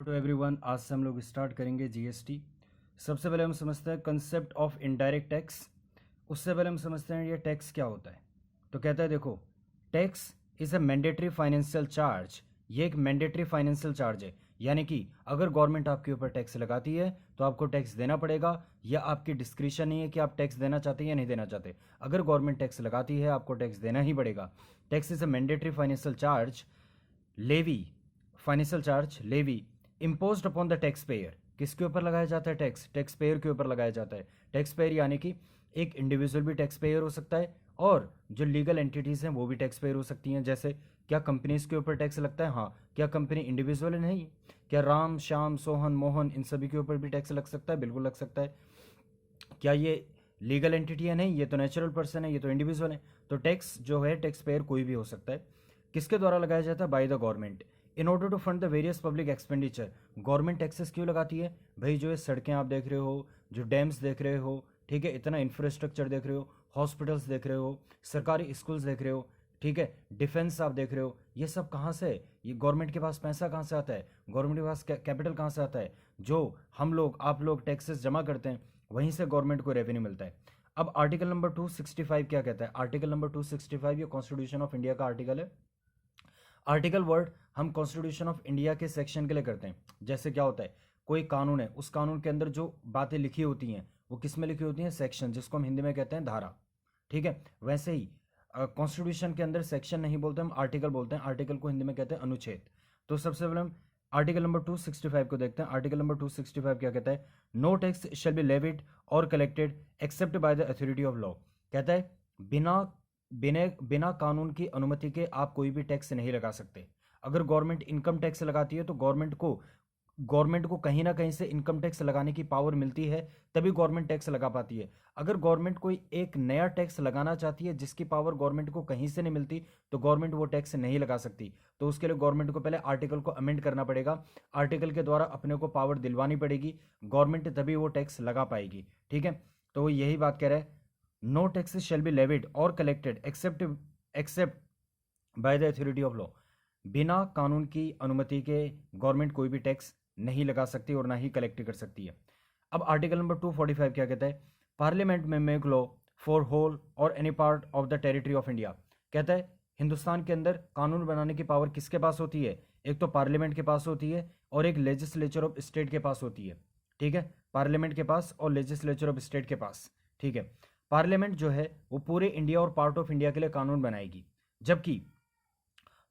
To everyone, आज से हम लोग स्टार्ट करेंगे जीएसटी। सबसे पहले हम समझते हैं कंसेप्ट ऑफ इनडायरेक्ट टैक्स। उससे पहले हम समझते हैं ये टैक्स क्या होता है। तो कहता है देखो, tax is a mandatory financial charge. ये एक मैंडेटरी फाइनेंशियल चार्ज है, यानी कि अगर गवर्नमेंट आपके ऊपर टैक्स लगाती है तो आपको टैक्स देना पड़ेगा। या आपकी डिस्क्रिशन नहीं है कि आप टैक्स देना चाहते हैं या नहीं देना चाहते। अगर गवर्नमेंट टैक्स लगाती है आपको टैक्स देना ही पड़ेगा। Tax is a mandatory financial charge levy. Financial charge levy imposed upon the tax payer. किसके ऊपर लगाया जाता है टैक्स? टैक्स पेयर के ऊपर लगाया जाता है। टैक्स पेयर यानी कि एक इंडिविजुअल भी टैक्स पेयर हो सकता है और जो लीगल एंटिटीज़ हैं वो भी टैक्स पेयर हो सकती हैं। जैसे क्या कंपनीज के ऊपर टैक्स लगता है? हाँ। क्या कंपनी इंडिविजुअल है? नहीं। क्या राम श्याम सोहन मोहन इन सभी के ऊपर भी टैक्स लग सकता है? बिल्कुल लग सकता है। क्या ये लीगल एंटिटी है? नहीं, ये तो नेचुरल पर्सन है, ये तो इंडिविजुअल है। तो टैक्स जो है टैक्स पेयर कोई भी हो सकता है। किसके द्वारा लगाया जाता है? By the government in order to fund the various public expenditure. Government taxes क्यों लगाती है भाई? जो ये सड़कें आप देख रहे हो, जो डैम्स देख रहे हो, ठीक है, इतना इंफ्रास्ट्रक्चर देख रहे हो, हॉस्पिटल्स देख रहे हो, सरकारी स्कूल्स देख रहे हो, ठीक है, डिफेंस आप देख रहे हो, ये सब कहाँ से? ये गवर्नमेंट के पास पैसा कहाँ से आता है? गवर्नमेंट के पास कैपिटल कहाँ से आता है? जो हम लोग आप लोग टैक्सेस जमा करते हैं वहीं से गवर्नमेंट को रेवेन्यू मिलता है। अब आर्टिकल नंबर 265 क्या कहता है? आर्टिकल नंबर 265 ये कॉन्स्टिट्यूशन ऑफ इंडिया का आर्टिकल है। आर्टिकल वर्ड हम कॉन्स्टिट्यूशन ऑफ इंडिया के सेक्शन के लिए करते हैं। जैसे क्या होता है, कोई कानून है, उस कानून के अंदर जो बातें लिखी होती हैं वो किस में लिखी होती हैं? सेक्शन, जिसको हम हिंदी में कहते हैं धारा। ठीक है, वैसे ही कॉन्स्टिट्यूशन के अंदर सेक्शन नहीं बोलते, हम आर्टिकल बोलते हैं। आर्टिकल को हिंदी में कहते हैं अनुच्छेद। तो सबसे पहले हम आर्टिकल नंबर 265 को देखते हैं। आर्टिकल नंबर 265 क्या कहता है? No tax shall be levied और collected except by the authority of law. कहता है बिना बिना बिना कानून की अनुमति के आप कोई भी टैक्स नहीं लगा सकते। अगर गवर्नमेंट इनकम टैक्स लगाती है तो गवर्नमेंट को कहीं ना कहीं से इनकम टैक्स लगाने की पावर मिलती है, तभी गवर्नमेंट टैक्स लगा पाती है। अगर गवर्नमेंट कोई एक नया टैक्स लगाना चाहती है जिसकी पावर गवर्नमेंट को कहीं से नहीं मिलती तो गवर्नमेंट वो टैक्स नहीं लगा सकती। तो उसके लिए गवर्नमेंट को पहले आर्टिकल को अमेंड करना पड़ेगा, आर्टिकल के द्वारा अपने को पावर दिलवानी पड़ेगी गवर्नमेंट, तभी वो टैक्स लगा पाएगी। ठीक है, तो वो यही बात कह रहा है, no taxes shall be levied और collected except by the authority of law. बिना कानून की अनुमति के गवर्नमेंट कोई भी टैक्स नहीं लगा सकती और ना ही कलेक्ट कर सकती है। अब आर्टिकल नंबर 245 क्या कहता है? पार्लियामेंट में मेक लॉ फॉर होल और any part of the territory of India. कहता है हिंदुस्तान के अंदर कानून बनाने की पावर किसके पास होती है? एक तो पार्लियामेंट के पास होती है और एक लेजिस्लेचर ऑफ स्टेट के पास होती है। ठीक है, पार्लियामेंट के पास और लेजिस्लेचर ऑफ स्टेट के पास। ठीक है, पार्लियामेंट जो है वो पूरे इंडिया और पार्ट ऑफ इंडिया के लिए कानून बनाएगी, जबकि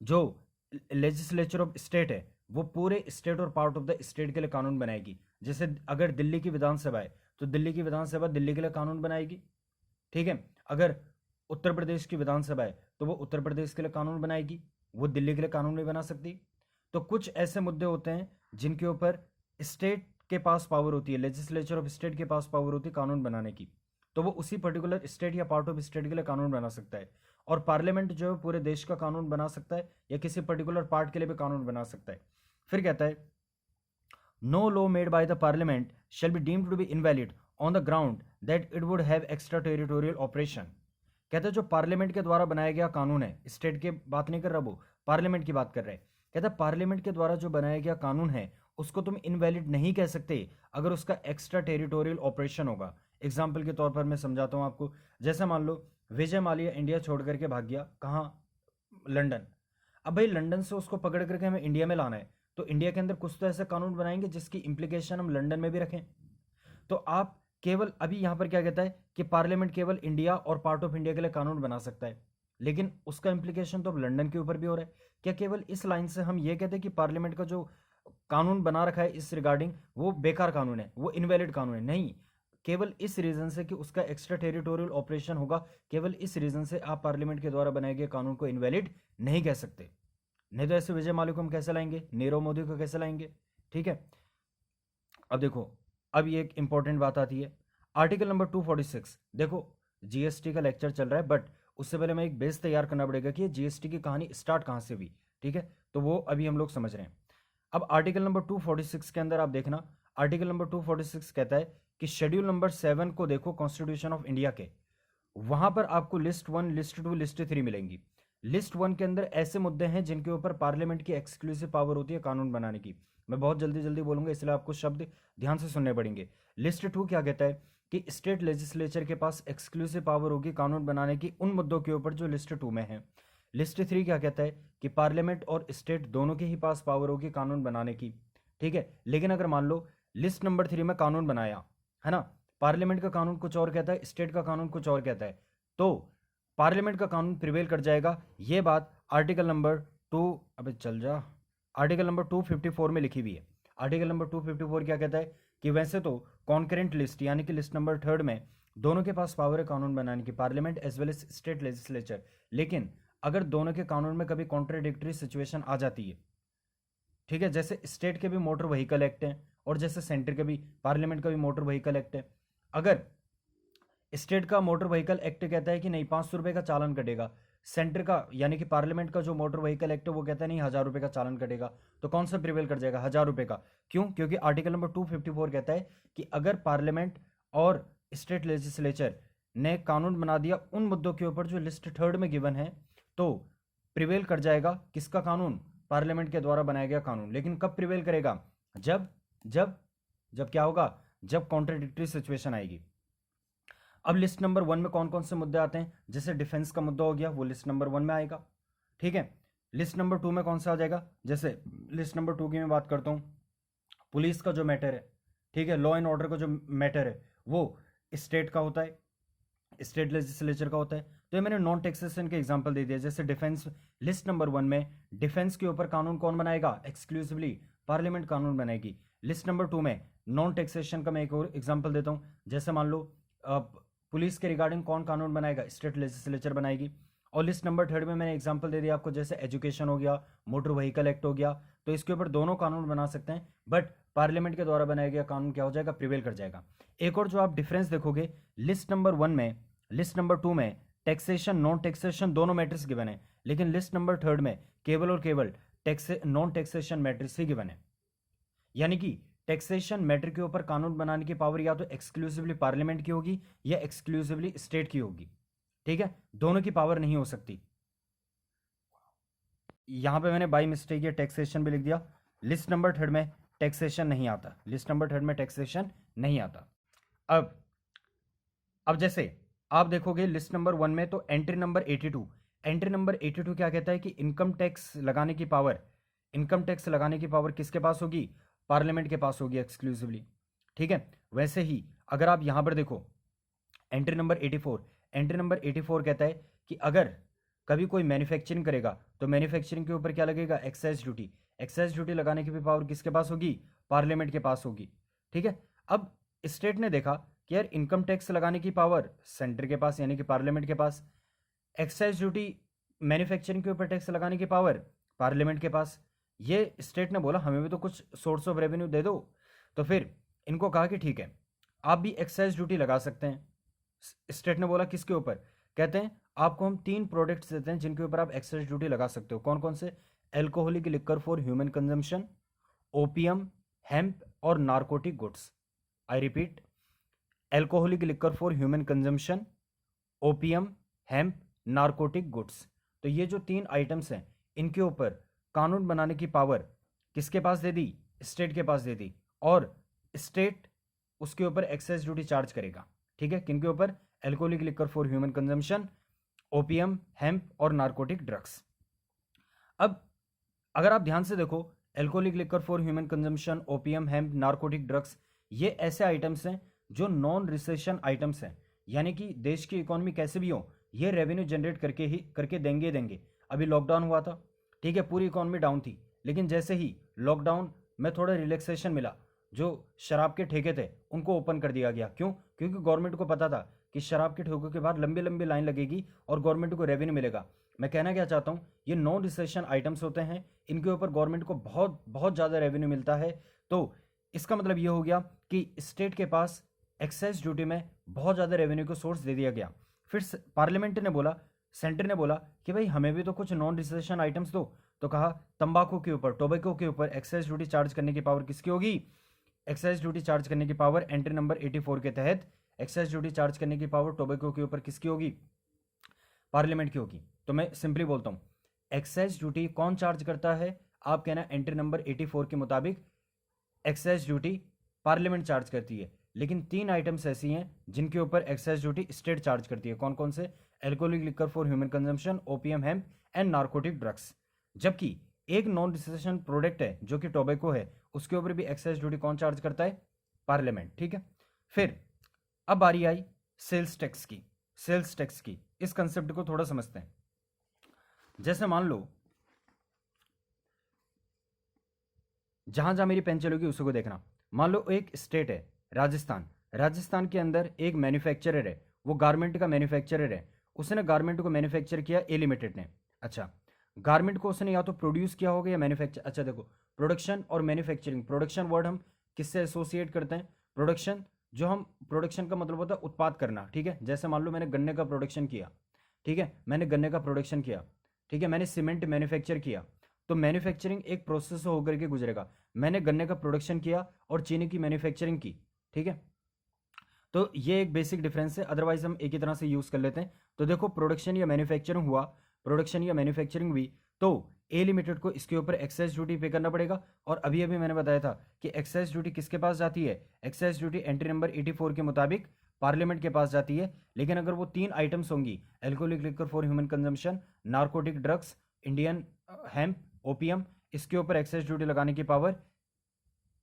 जो लेजिस्लेचर ऑफ स्टेट है वो पूरे स्टेट और पार्ट ऑफ द स्टेट के लिए कानून बनाएगी। जैसे अगर दिल्ली की विधानसभा है तो दिल्ली की विधानसभा दिल्ली के लिए कानून बनाएगी। ठीक है, अगर उत्तर प्रदेश की विधानसभा है तो वो उत्तर प्रदेश के लिए कानून बनाएगी, वो दिल्ली के लिए कानून नहीं बना सकती। तो कुछ ऐसे मुद्दे होते हैं जिनके ऊपर स्टेट के पास पावर होती है, लेजिस्लेचर ऑफ स्टेट के पास पावर होती है कानून बनाने की, तो वो उसी पर्टिकुलर स्टेट या पार्ट ऑफ स्टेट के लिए कानून बना सकता है। और पार्लियामेंट जो है पूरे देश का कानून बना सकता है या किसी पर्टिकुलर पार्ट के लिए भी कानून बना सकता है। फिर कहता है no law made by the parliament shall be deemed to be invalid on the ground that it would have extra territorial operation. कहता है जो पार्लियामेंट के द्वारा बनाया गया कानून है, स्टेट की बात नहीं कर रहा, वो पार्लियामेंट की बात कर रहे हैं। कहता है पार्लियामेंट के द्वारा जो बनाया गया कानून है उसको तुम इनवैलिड नहीं कह सकते अगर उसका एक्स्ट्रा टेरिटोरियल ऑपरेशन होगा। एग्जाम्पल के तौर पर मैं समझाता हूँ आपको। जैसे मान लो विजय माल्या इंडिया छोड़ करके भाग गया, कहाँ? लंदन। अब भाई लंदन से उसको पकड़ करके हमें इंडिया में लाना है, तो इंडिया के अंदर कुछ तो ऐसे कानून बनाएंगे जिसकी इंप्लीकेशन हम लंदन में भी रखें। तो आप केवल अभी यहाँ पर क्या कहता है कि पार्लियामेंट केवल इंडिया और पार्ट ऑफ इंडिया के लिए कानून बना सकता है, लेकिन उसका इंप्लीकेशन तो अब लंदन के ऊपर भी हो रहा है। क्या केवल इस लाइन से हम ये कहते हैं कि पार्लियामेंट का जो कानून बना रखा है इस रिगार्डिंग वो बेकार कानून है, वो इनवैलिड कानून है? नहीं, केवल इस रीजन से कि उसका एक्स्ट्रा टेरिटोरियल ऑपरेशन होगा, केवल इस रीजन से आप पार्लियामेंट के द्वारा बनाए गए कानून को इनवैलिड नहीं कह सकते। नहीं तो ऐसे विजय माल्या को हम कैसे लाएंगे, नीरव मोदी को कैसे लाएंगे? ठीक है, अब देखो, अब ये एक इंपॉर्टेंट बात आती है, आर्टिकल नंबर 246। देखो जीएसटी का लेक्चर चल रहा है, बट उससे पहले मैं एक बेस तैयार करना पड़ेगा कि जीएसटी की कहानी स्टार्ट कहाँ से हुई। ठीक है, तो वो अभी हम लोग समझ रहे हैं। अब आर्टिकल नंबर 246 के अंदर आप देखना, आर्टिकल नंबर 246 कहता है कि शेड्यूल नंबर 7 को देखो कॉन्स्टिट्यूशन ऑफ इंडिया के, वहां पर आपको लिस्ट 1, लिस्ट 2, लिस्ट 3 मिलेंगी। लिस्ट 1 के अंदर ऐसे मुद्दे हैं जिनके ऊपर पार्लियामेंट की एक्सक्लूसिव पावर होती है कानून बनाने की। मैं बहुत जल्दी जल्दी बोलूंगा, इसलिए आपको शब्द ध्यान से सुनने पड़ेंगे। लिस्ट 2 क्या कहता है कि स्टेट लेजिस्लेचर के पास एक्सक्लूसिव पावर होगी कानून बनाने की उन मुद्दों के ऊपर जो लिस्ट 2 में है। लिस्ट 3 क्या कहता है कि पार्लियामेंट और स्टेट दोनों के ही पास पावर होगी कानून बनाने की। ठीक है, लेकिन अगर मान लो लिस्ट नंबर 3 में कानून बनाया है ना, पार्लियामेंट का कानून कुछ और कहता है, स्टेट का कानून कुछ और कहता है, तो पार्लियामेंट का कानून प्रिवेल कर जाएगा। ये बात आर्टिकल नंबर 2, अबे चल जा, आर्टिकल नंबर 254 में लिखी हुई है। आर्टिकल नंबर 254 क्या कहता है कि वैसे तो कॉन्करेंट लिस्ट यानी कि लिस्ट नंबर 3 में दोनों के पास पावर है कानून बनाने की, parliament as well as state legislature, लेकिन अगर दोनों के कानून में कभी कॉन्ट्राडिक्टरी सिचुएशन आ जाती है, ठीक है, जैसे स्टेट के भी मोटर व्हीकल एक्ट है और जैसे सेंटर के भी, पार्लियामेंट का भी मोटर व्हीकल एक्ट है। अगर स्टेट का मोटर व्हीकल एक्ट कहता है कि नहीं 500 रुपये का चालान कटेगा, सेंटर का यानी कि पार्लियामेंट का जो मोटर व्हीकल एक्ट है वो कहता है नहीं 1000 रुपये का चालान कटेगा, तो कौन सा प्रिवेल कर जाएगा? 1000 रुपये का। क्यों? क्योंकि आर्टिकल नंबर 254 कहता है कि अगर पार्लियामेंट और स्टेट लेजिस्लेचर ने कानून बना दिया उन मुद्दों के ऊपर जो लिस्ट 3 में गिवन है, तो प्रिवेल कर जाएगा किसका कानून? पार्लियामेंट के द्वारा बनाया गया कानून। लेकिन कब प्रिवेल करेगा? जब जब जब क्या होगा? जब कॉन्ट्राडिक्टरी सिचुएशन आएगी। अब लिस्ट नंबर 1 में कौन कौन से मुद्दे आते हैं? जैसे डिफेंस का मुद्दा हो गया, वो लिस्ट नंबर 1 में आएगा। ठीक है, लिस्ट नंबर 2 में कौन सा आ जाएगा? जैसे लिस्ट नंबर 2 की मैं बात करता हूँ, पुलिस का जो मैटर है, ठीक है, लॉ एंड ऑर्डर का जो मैटर है वो स्टेट का होता है, स्टेट लेजिस्लेचर का होता है। तो ये मैंने नॉन टैक्सेशन के एग्जांपल दे दिया। जैसे डिफेंस, लिस्ट नंबर 1 में डिफेंस के ऊपर कानून कौन बनाएगा? एक्सक्लूसिवली पार्लियामेंट कानून बनाएगी। लिस्ट नंबर 2 में नॉन टैक्सेशन का मैं एक और एग्जांपल देता हूँ। जैसे मान लो पुलिस के रिगार्डिंग कौन कानून बनाएगा? स्टेट लेजिस्लेचर बनाएगी। और लिस्ट नंबर 3 में मैंने एग्जांपल दे दिया आपको, जैसे एजुकेशन हो गया, मोटर व्हीकल एक्ट हो गया, तो इसके ऊपर दोनों कानून बना सकते हैं, बट पार्लियामेंट के द्वारा बनाया गया कानून क्या हो जाएगा? प्रिवेल कर जाएगा। एक और जो आप डिफरेंस देखोगे, लिस्ट नंबर 1 में, लिस्ट नंबर 2 में टैक्सेशन नॉन टैक्सेशन दोनों मैटर्स गिवन है, लेकिन लिस्ट नंबर 3 में केवल और केवल नॉन टैक्सेशन मैटर्स ही गिवन है। यानी कि टैक्सेशन मैटर के ऊपर कानून बनाने की पावर या तो एक्सक्लूसिवली पार्लियामेंट की होगी या एक्सक्लूसिवली स्टेट की होगी। ठीक है, दोनों की पावर नहीं हो सकती। यहां पे मैंने बाई मिस्टेक ये टैक्सेशन भी लिख दिया। लिस्ट नंबर 3 में टैक्सेशन नहीं आता, लिस्ट नंबर 3 में टैक्सेशन नहीं आता। अब जैसे आप देखोगे लिस्ट नंबर 1 में, तो एंट्री नंबर 82, एंट्री नंबर 82 क्या कहता है कि इनकम टैक्स लगाने की पावर, इनकम टैक्स लगाने की पावर किसके पास होगी? पार्लियामेंट के पास होगी एक्सक्लूसिवली। ठीक है, वैसे ही अगर आप यहां पर देखो एंट्री नंबर 84, एंट्री नंबर 84 कहता है कि अगर कभी कोई मैन्युफैक्चरिंग करेगा तो मैन्युफैक्चरिंग के ऊपर क्या लगेगा? Excise duty. एक्साइज ड्यूटी लगाने की भी पावर किसके पास होगी? पार्लियामेंट के पास होगी। ठीक है, अब स्टेट ने देखा कि यार इनकम टैक्स लगाने की पावर सेंटर के पास यानी कि पार्लियामेंट के पास, एक्साइज ड्यूटी मैन्युफैक्चरिंग के ऊपर टैक्स लगाने की पावर पार्लियामेंट के पास। ये स्टेट ने बोला हमें भी तो कुछ सोर्स ऑफ रेवेन्यू दे दो, तो फिर इनको कहा कि ठीक है आप भी एक्साइज ड्यूटी लगा सकते हैं। स्टेट ने बोला किसके ऊपर? कहते हैं आपको हम 3 प्रोडक्ट्स देते हैं जिनके ऊपर आप एक्साइज ड्यूटी लगा सकते हो। कौन कौन से? Alcoholic liquor for human consumption, opium, hemp और narcotic goods. I repeat, alcoholic liquor for human consumption, opium, hemp, narcotic goods. तो ये जो 3 आइटम्स हैं इनके ऊपर कानून बनाने की पावर किसके पास दे दी? स्टेट के पास दे दी, और स्टेट उसके ऊपर एक्साइज ड्यूटी चार्ज करेगा। ठीक है, किनके ऊपर? Alcoholic liquor for human consumption, opium, hemp और नार्कोटिक ड्रग्स। अब अगर आप ध्यान से देखो, alcoholic liquor for human consumption, opium, hemp, narcotic drugs, ये ऐसे आइटम्स हैं जो नॉन रिसेशन आइटम्स हैं, यानी कि देश की इकोनॉमी कैसे भी हो ये रेवेन्यू जनरेट करके देंगे। अभी लॉकडाउन हुआ था, ठीक है, पूरी इकोनॉमी डाउन थी, लेकिन जैसे ही लॉकडाउन में थोड़ा रिलैक्सेशन मिला, जो शराब के ठेके थे उनको ओपन कर दिया गया। क्यों? क्योंकि गवर्नमेंट को पता था कि शराब के ठेकों के बाहर लंबी लंबी लाइन लगेगी और गवर्नमेंट को रेवेन्यू मिलेगा। मैं कहना क्या चाहता हूँ, ये नॉन रिसेशन आइटम्स होते हैं, इनके ऊपर गवर्नमेंट को बहुत बहुत ज़्यादा रेवेन्यू मिलता है। तो इसका मतलब ये हो गया कि स्टेट के पास एक्साइज ड्यूटी में बहुत ज़्यादा रेवेन्यू को सोर्स दे दिया गया। फिर पार्लियामेंट ने बोला, सेंटर ने बोला कि भाई हमें भी तो कुछ नॉन रिसेशन आइटम्स दो, तो कहा तंबाकू के ऊपर, टोबैको के ऊपर एक्साइज ड्यूटी चार्ज करने की पावर किसकी होगी? एक्साइज ड्यूटी चार्ज करने की पावर एंट्री नंबर 84 के तहत एक्साइज ड्यूटी चार्ज करने की पावर टोबैको के ऊपर किसकी होगी? पार्लियामेंट की होगी। तो मैं सिंपली बोलता हूँ एक्साइज ड्यूटी कौन चार्ज करता है, आप कहना एंट्री नंबर 84 के मुताबिक एक्साइज ड्यूटी पार्लियामेंट चार्ज करती है। लेकिन 3 आइटम्स ऐसी हैं जिनके ऊपर एक्साइज ड्यूटी स्टेट चार्ज करती है। कौन कौन से? Alcoholic liquor for human consumption, opium, hemp and narcotic drugs. जबकि एक नॉन रिसेशन प्रोडक्ट है जो कि टोबैको है, उसके ऊपर भी एक्साइज ड्यूटी कौन चार्ज करता है? पार्लियामेंट। ठीक है, फिर अब बारी आई सेल्स टैक्स की। सेल्स टैक्स की इस कंसेप्ट को थोड़ा समझते हैं। जैसे मान लो, जहां जहां मेरी पेन चलेगी उसी को देखना। मान लो एक स्टेट है राजस्थान, राजस्थान के अंदर एक मैन्युफैक्चरर है, वो गारमेंट का मैन्युफैक्चरर है। उसने गारमेंट को मैन्युफैक्चर किया ए लिमिटेड ने। अच्छा, गारमेंट को उसने या तो प्रोड्यूस किया होगा या मैन्युफैक्चर। अच्छा देखो, प्रोडक्शन और मैन्युफैक्चरिंग, प्रोडक्शन वर्ड हम किससे एसोसिएट करते हैं? प्रोडक्शन, जो हम प्रोडक्शन का मतलब होता है उत्पाद करना। ठीक है, जैसे मान लो मैंने गन्ने का प्रोडक्शन किया, ठीक है, मैंने गन्ने का प्रोडक्शन किया, ठीक है, मैंने सीमेंट मैन्युफैक्चर किया, तो मैन्युफैक्चरिंग एक प्रोसेस होकर के गुजरेगा। मैंने गन्ने का प्रोडक्शन किया और चीनी की मैन्युफैक्चरिंग की। ठीक है, तो ये एक बेसिक डिफरेंस है, अदरवाइज हम एक ही तरह से यूज कर लेते हैं। तो देखो, प्रोडक्शन या मैन्युफैक्चरिंग हुआ, प्रोडक्शन या मैन्युफैक्चरिंग हुई, तो ए लिमिटेड को इसके ऊपर एक्साइज ड्यूटी पे करना पड़ेगा। और अभी अभी मैंने बताया था कि एक्साइज ड्यूटी किसके पास जाती है? एक्साइज ड्यूटी एंट्री नंबर 84 के मुताबिक पार्लियामेंट के पास जाती है। लेकिन अगर वो 3 आइटम्स होंगी, alcoholic liquor for human consumption, narcotic drugs, Indian hemp, opium, इसके ऊपर एक्साइज ड्यूटी लगाने की पावर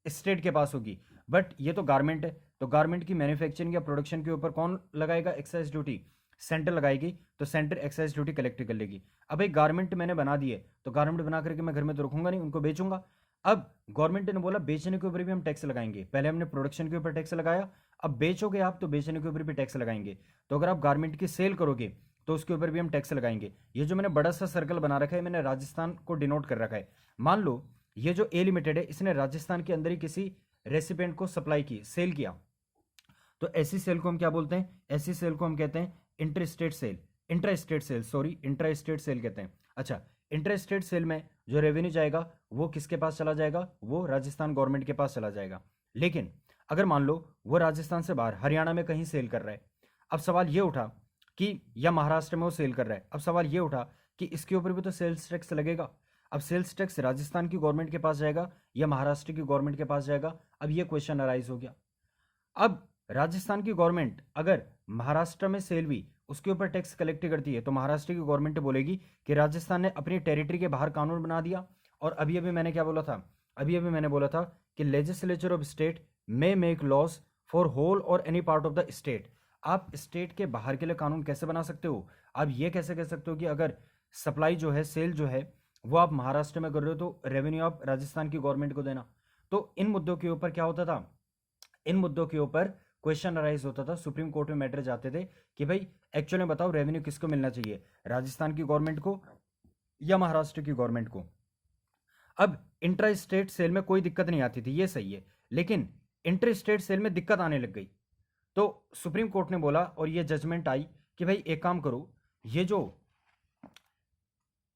स्टेट के पास होगी। बट ये तो गारमेंट है, तो गारमेंट की मैन्युफैक्चरिंग या प्रोडक्शन के ऊपर कौन लगाएगा एक्साइज ड्यूटी? सेंटर लगाएगी, तो सेंटर एक्साइज ड्यूटी कलेक्ट कर लेगी। अब एक गारमेंट मैंने बना दिए, तो गारमेंट बना करके मैं घर में तो रखूंगा नहीं, उनको बेचूंगा। अब गवर्नमेंट ने बोला बेचने के ऊपर भी हम टैक्स लगाएंगे। पहले हमने प्रोडक्शन के ऊपर टैक्स लगाया, अब बेचोगे आप तो बेचने के ऊपर भी टैक्स लगाएंगे। तो अगर आप गारमेंट की सेल करोगे तो उसके ऊपर भी हम टैक्स लगाएंगे। ये जो मैंने बड़ा सा सर्कल बना रखा है, मैंने राजस्थान को डिनोट कर रखा है। मान लो ये जो ए लिमिटेड है, इसने राजस्थान के अंदर ही किसी रेसिपेंट को सप्लाई की, सेल किया, तो ऐसी सेल को हम क्या बोलते हैं? ऐसी सेल को हम कहते हैं inter state sale, intra state sale, sorry intra state sale कहते हैं। अच्छा, इंटर स्टेट सेल में जो रेवेन्यू जाएगा वो किसके पास चला जाएगा? वो राजस्थान गवर्नमेंट के पास चला जाएगा। लेकिन अगर मान लो वो राजस्थान से बाहर हरियाणा में कहीं सेल कर रहा है, अब सवाल ये उठा कि, या महाराष्ट्र में वो सेल कर रहा है, अब सवाल ये उठा कि इसके ऊपर भी तो सेल्स टैक्स लगेगा। अब सेल्स टैक्स राजस्थान की गवर्नमेंट के पास जाएगा या महाराष्ट्र की गवर्नमेंट के पास जाएगा? अब ये क्वेश्चन अराइज हो गया। अब राजस्थान की गवर्नमेंट अगर महाराष्ट्र में सेल हुई, उसके ऊपर टैक्स कलेक्ट करती है, तो महाराष्ट्र की गवर्नमेंट बोलेगी कि राजस्थान ने अपनी टेरिटरी के बाहर कानून बना दिया। और अभी अभी मैंने क्या बोला था? अभी अभी मैंने बोला था कि legislature of state may make laws for whole और any part of the state. आप स्टेट के बाहर के लिए कानून कैसे बना सकते हो? आप ये कैसे कह सकते हो कि अगर सप्लाई जो है, सेल जो है, वो आप महाराष्ट्र में कर रहे हो तो रेवेन्यू आप राजस्थान की गवर्नमेंट को देना। तो इन मुद्दों के ऊपर क्या होता था? इन मुद्दों के ऊपर क्वेश्चन अराइज होता था, सुप्रीम कोर्ट में मैटर जाते थे कि भाई एक्चुअली में बताओ रेवेन्यू किसको मिलना चाहिए, राजस्थान की गवर्नमेंट को या महाराष्ट्र की गवर्नमेंट को। अब इंटर स्टेट सेल में कोई दिक्कत नहीं आती थी, ये सही है, लेकिन इंटर स्टेट सेल में दिक्कत आने लग गई। तो सुप्रीम कोर्ट ने बोला और ये जजमेंट आई कि भाई एक काम करो, ये जो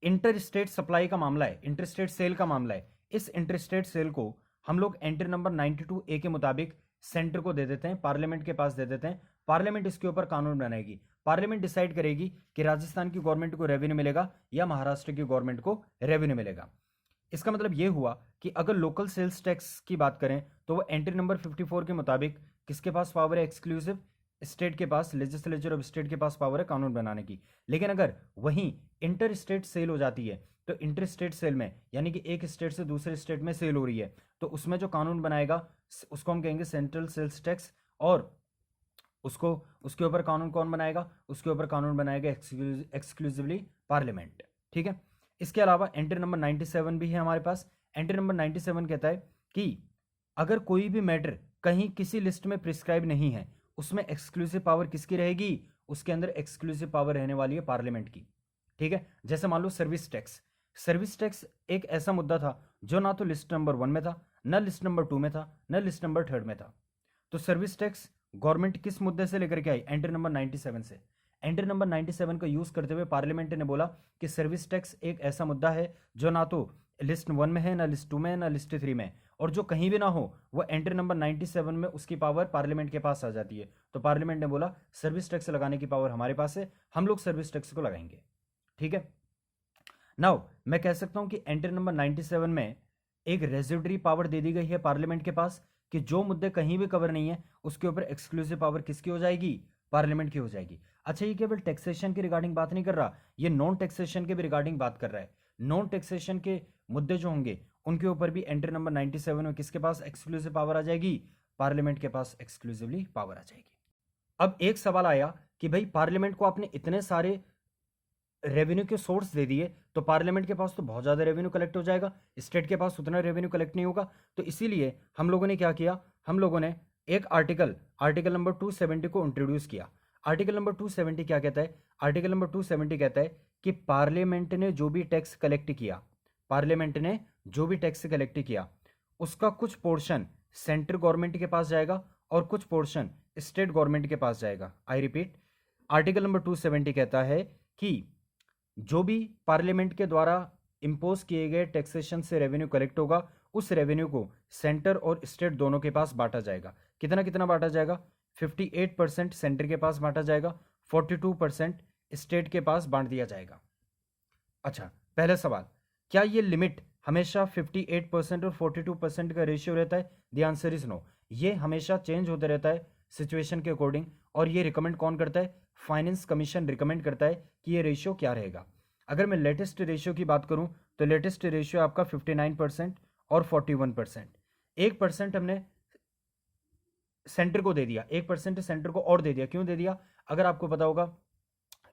इंटर स्टेट सप्लाई का मामला है, इंटर स्टेट सेल का मामला है, इस इंटर स्टेट सेल को हम लोग एंट्री नंबर 92 ए के मुताबिक सेंटर को दे देते हैं, पार्लियामेंट के पास दे देते हैं। पार्लियामेंट इसके ऊपर कानून बनाएगी, पार्लियामेंट डिसाइड करेगी कि राजस्थान की गवर्नमेंट को रेवेन्यू मिलेगा या महाराष्ट्र की गवर्नमेंट को रेवेन्यू मिलेगा। इसका मतलब ये हुआ कि अगर लोकल सेल्स टैक्स की बात करें तो वो एंट्री नंबर 54 के मुताबिक किसके पास पावर है? एक्सक्लूसिव स्टेट के पास, लेजिस्लेचर ऑफ स्टेट के पास पावर है कानून बनाने की। लेकिन अगर वहीं इंटर स्टेट सेल हो जाती है, तो इंटर स्टेट सेल में यानी कि एक स्टेट से दूसरे स्टेट में सेल हो रही है, तो उसमें जो कानून बनाएगा उसको हम कहेंगे सेंट्रल सेल्स टैक्स। और उसको, उसके ऊपर कानून कौन बनाएगा? उसके ऊपर कानून बनाएगा एक्सक्लूसिवली पार्लियामेंट। ठीक है, इसके अलावा एंट्री नंबर 97 भी है हमारे पास। एंट्री नंबर 97 कहता है कि अगर कोई भी मैटर कहीं किसी लिस्ट में प्रिस्क्राइब नहीं है, उसमें एक्सक्लूसिव पावर किसकी रहेगी? उसके अंदर एक्सक्लूसिव पावर रहने वाली है पार्लियामेंट की। ठीक है, जैसे मान लो सर्विस टैक्स। सर्विस टैक्स एक ऐसा मुद्दा था जो ना तो लिस्ट नंबर 1 में था, ना लिस्ट नंबर 2 में था, ना लिस्ट नंबर 3 में था। तो सर्विस टैक्स गवर्नमेंट किस मुद्दे से लेकर के आई? एंट्री नंबर 97 से। एंट्री नंबर 97 का यूज करते हुए पार्लियामेंट ने बोला कि सर्विस टैक्स एक ऐसा मुद्दा है जो ना तो लिस्ट 1 में है, ना लिस्ट 2 में है, ना लिस्ट 3 में, और जो कहीं भी ना हो वो एंट्री नंबर 97 में उसकी पावर पार्लियामेंट के पास आ जाती है। तो पार्लियामेंट ने बोला सर्विस टैक्स लगाने की पावर हमारे पास है, हम लोग सर्विस टैक्स को लगाएंगे। ठीक है। नाउ मैं कह सकता हूं कि एंट्री नंबर 97 में एक रेजिडरी पावर दे दी गई है पार्लियामेंट के पास कि जो मुद्दे कहीं भी कवर नहीं है उसके ऊपर एक्सक्लूसिव पावर किसकी हो जाएगी, पार्लियामेंट की हो जाएगी। अच्छा, ये केवल टैक्सेशन की रिगार्डिंग बात नहीं कर रहा, ये नॉन टैक्सेशन के भी रिगार्डिंग बात कर रहा है। नॉन टैक्सेशन के मुद्दे जो होंगे उनके ऊपर भी एंट्री नंबर 97 में किसके पास एक्सक्लूसिव पावर आ जाएगी, पार्लियामेंट के पास एक्सक्लूसिवली पावर आ जाएगी। अब एक सवाल आया कि भाई पार्लियामेंट को आपने इतने सारे रेवेन्यू के सोर्स दे दिए तो पार्लियामेंट के पास तो बहुत ज़्यादा रेवेन्यू कलेक्ट हो जाएगा, स्टेट के पास उतना रेवेन्यू कलेक्ट नहीं होगा। तो इसीलिए हम लोगों ने क्या किया, हम लोगों ने एक आर्टिकल नंबर 270 को इंट्रोड्यूस किया। आर्टिकल नंबर 270 क्या कहता है, आर्टिकल नंबर 270 कहता है कि पार्लियामेंट ने जो भी टैक्स कलेक्ट किया, पार्लियामेंट ने जो भी टैक्स कलेक्ट किया उसका कुछ पोर्शन सेंट्रल गवर्नमेंट के पास जाएगा और कुछ पोर्शन स्टेट गवर्नमेंट के पास जाएगा। आई रिपीट, आर्टिकल नंबर 270 कहता है कि जो भी पार्लियामेंट के द्वारा इंपोज किए गए टैक्सेशन से रेवेन्यू कलेक्ट होगा उस रेवेन्यू को सेंटर और स्टेट दोनों के पास बांटा जाएगा। कितना कितना बांटा जाएगा, 58% सेंटर के पास बांटा जाएगा, 42% स्टेट के पास बांट दिया जाएगा। अच्छा, पहला सवाल, क्या ये लिमिट हमेशा 58% और 42% का रेशियो रहता है? द आंसर इज नो, ये हमेशा चेंज होता रहता है सिचुएशन के अकॉर्डिंग। और ये रिकमेंड कौन करता है, फाइनेंस कमीशन रिकमेंड करता है कि ये रेशियो क्या रहेगा। अगर मैं लेटेस्ट रेशियो की बात करूं तो लेटेस्ट रेशियो आपका 59% और 41%। 1% हमने सेंटर को दे दिया, 1% सेंटर को और दे दिया। क्यों दे दिया, अगर आपको पता होगा